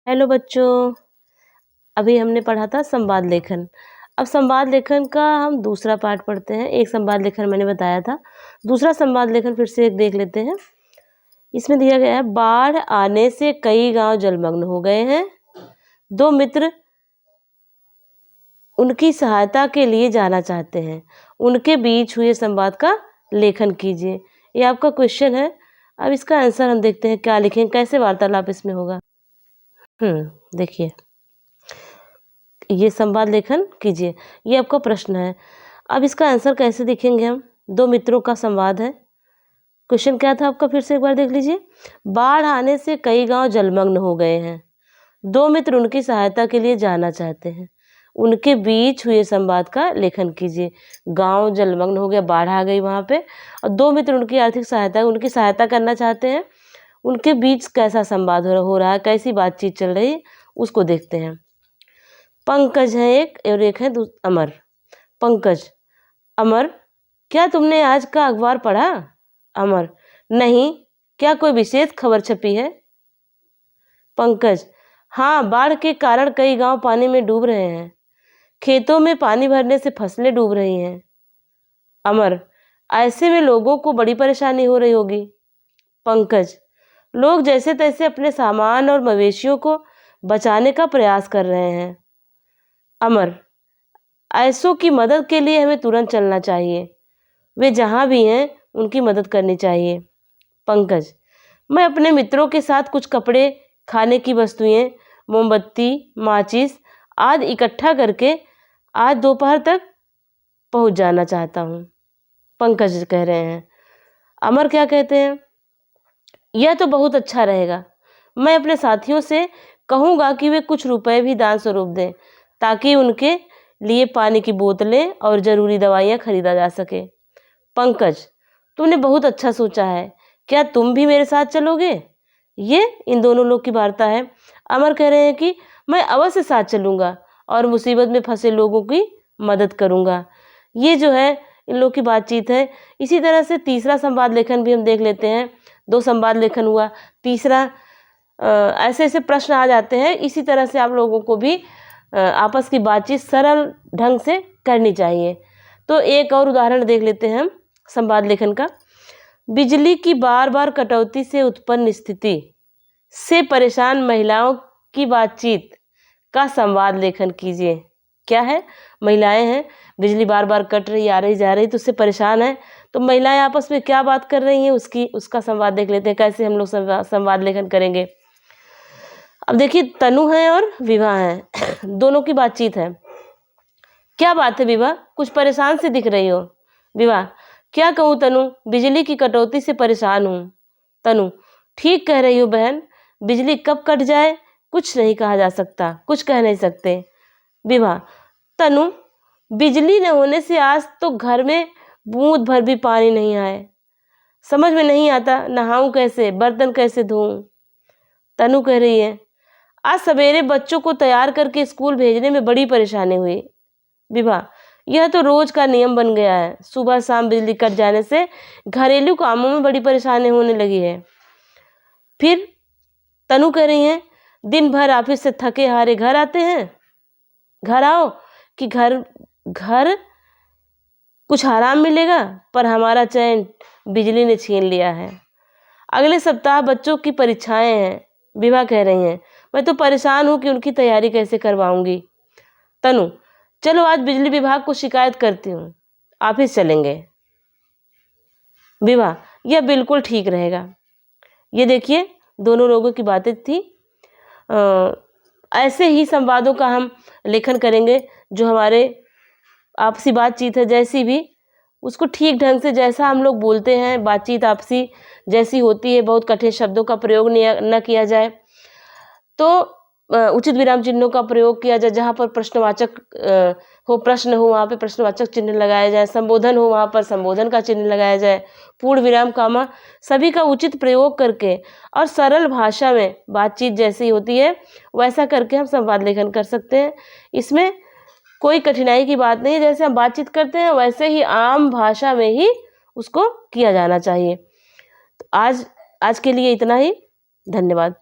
Hello बच्चों, अभी हमने पढ़ा था संवाद लेखन। अब संवाद लेखन का हम दूसरा पार्ट पढ़ते हैं। एक संवाद लेखन मैंने बताया था, दूसरा संवाद लेखन फिर से एक देख लेते हैं। इसमें दिया गया है, बाढ़ आने से कई गांव जलमग्न हो गए हैं। दो मित्र उनकी सहायता के लिए जाना चाहते हैं, उनके बीच हुए संवाद का लेखन कीजिए। ये आपका क्वेश्चन है। अब इसका आंसर हम देखते हैं क्या लिखेंगे, कैसे वार्तालाप इसमें होगा। देखिए, ये संवाद लेखन कीजिए, ये आपका प्रश्न है। अब इसका आंसर कैसे लिखेंगे हम। दो मित्रों का संवाद है। क्वेश्चन क्या था आपका, फिर से एक बार देख लीजिए। बाढ़ आने से कई गांव जलमग्न हो गए हैं। दो मित्र उनकी सहायता के लिए जाना चाहते हैं, उनके बीच हुए संवाद का लेखन कीजिए। गांव जलमग्न हो गया, बाढ़ आ गई वहाँ पे, और दो मित्र उनकी आर्थिक सहायता उनकी सहायता करना चाहते हैं। उनके बीच कैसा संवाद हो रहा है, कैसी बातचीत चल रही है, उसको देखते हैं। पंकज है एक और एक है अमर। पंकज, अमर, क्या तुमने आज का अखबार पढ़ा। अमर, नहीं, क्या कोई विशेष खबर छपी है। पंकज, हाँ, बाढ़ के कारण कई गांव पानी में डूब रहे हैं। खेतों में पानी भरने से फसलें डूब रही हैं। अमर, ऐसे में लोगों को बड़ी परेशानी हो रही होगी। पंकज, लोग जैसे तैसे अपने सामान और मवेशियों को बचाने का प्रयास कर रहे हैं। अमर, ऐसों की मदद के लिए हमें तुरंत चलना चाहिए। वे जहाँ भी हैं उनकी मदद करनी चाहिए। पंकज, मैं अपने मित्रों के साथ कुछ कपड़े, खाने की वस्तुएं, मोमबत्ती, माचिस आदि इकट्ठा करके आज दोपहर तक पहुंच जाना चाहता हूं। पंकज कह रहे हैं। अमर क्या कहते हैं, यह तो बहुत अच्छा रहेगा। मैं अपने साथियों से कहूँगा कि वे कुछ रुपए भी दान स्वरूप दें, ताकि उनके लिए पानी की बोतलें और ज़रूरी दवाइयाँ खरीदा जा सके। पंकज, तुमने बहुत अच्छा सोचा है, क्या तुम भी मेरे साथ चलोगे। ये इन दोनों लोग की वार्ता है। अमर कह रहे हैं कि मैं अवश्य साथ चलूँगा और मुसीबत में फंसे लोगों की मदद करूँगा। ये जो है इन लोग की बातचीत है। इसी तरह से तीसरा संवाद लेखन भी हम देख लेते हैं। दो संवाद लेखन हुआ, तीसरा ऐसे ऐसे प्रश्न आ जाते हैं। इसी तरह से आप लोगों को भी आपस की बातचीत सरल ढंग से करनी चाहिए। तो एक और उदाहरण देख लेते हैं हम संवाद लेखन का। बिजली की बार बार कटौती से उत्पन्न स्थिति से परेशान महिलाओं की बातचीत का संवाद लेखन कीजिए। क्या है, महिलाएं हैं, बिजली बार बार कट रही, आ रही, जा रही, तो उससे परेशान है। तो महिलाएं आपस में क्या बात कर रही हैं उसका संवाद देख लेते हैं, कैसे हम लोग संवाद लेखन करेंगे। अब देखिए, तनु है और विभा है, दोनों की बातचीत है। क्या बात है विभा, कुछ परेशान से दिख रही हो। विभा, क्या कहूँ तनु, बिजली की कटौती से परेशान हूँ। तनु, ठीक कह रही हो बहन, बिजली कब कट जाए कुछ नहीं कहा जा सकता, कुछ कह नहीं सकते। विभा, तनु, बिजली न होने से आज तो घर में बूंद भर भी पानी नहीं आए। समझ में नहीं आता नहाऊं कैसे, बर्तन कैसे धोऊं। तनु कह रही है, आज सवेरे बच्चों को तैयार करके स्कूल भेजने में बड़ी परेशानी हुई। विभा, यह तो रोज का नियम बन गया है, सुबह शाम बिजली कट जाने से घरेलू कामों में बड़ी परेशानी होने लगी है। फिर तनु कह रही है, दिन भर ऑफिस से थके हारे घर आते हैं, घर आओ कि घर कुछ आराम मिलेगा, पर हमारा चैन बिजली ने छीन लिया है। अगले सप्ताह बच्चों की परीक्षाएं हैं। विभा कह रही हैं, मैं तो परेशान हूँ कि उनकी तैयारी कैसे करवाऊंगी। तनु, चलो आज बिजली विभाग को शिकायत करती हूँ, ऑफिस चलेंगे। विभा, यह बिल्कुल ठीक रहेगा। ये देखिए, दोनों लोगों की बातें थी। ऐसे ही संवादों का हम लेखन करेंगे। जो हमारे आपसी बातचीत है, जैसी भी उसको ठीक ढंग से, जैसा हम लोग बोलते हैं, बातचीत आपसी जैसी होती है, बहुत कठिन शब्दों का प्रयोग न किया जाए। तो उचित विराम चिन्हों का प्रयोग किया जाए। जहाँ पर प्रश्नवाचक हो, प्रश्न हो, वहाँ पे प्रश्नवाचक चिन्ह लगाया जाए। संबोधन हो, वहाँ पर संबोधन का चिन्ह लगाया जाए। पूर्ण विराम, कामा, सभी का उचित प्रयोग करके और सरल भाषा में, बातचीत जैसी होती है वैसा करके हम संवाद लेखन कर सकते हैं। इसमें कोई कठिनाई की बात नहीं है। जैसे हम बातचीत करते हैं वैसे ही आम भाषा में ही उसको किया जाना चाहिए। तो आज के लिए इतना ही। धन्यवाद।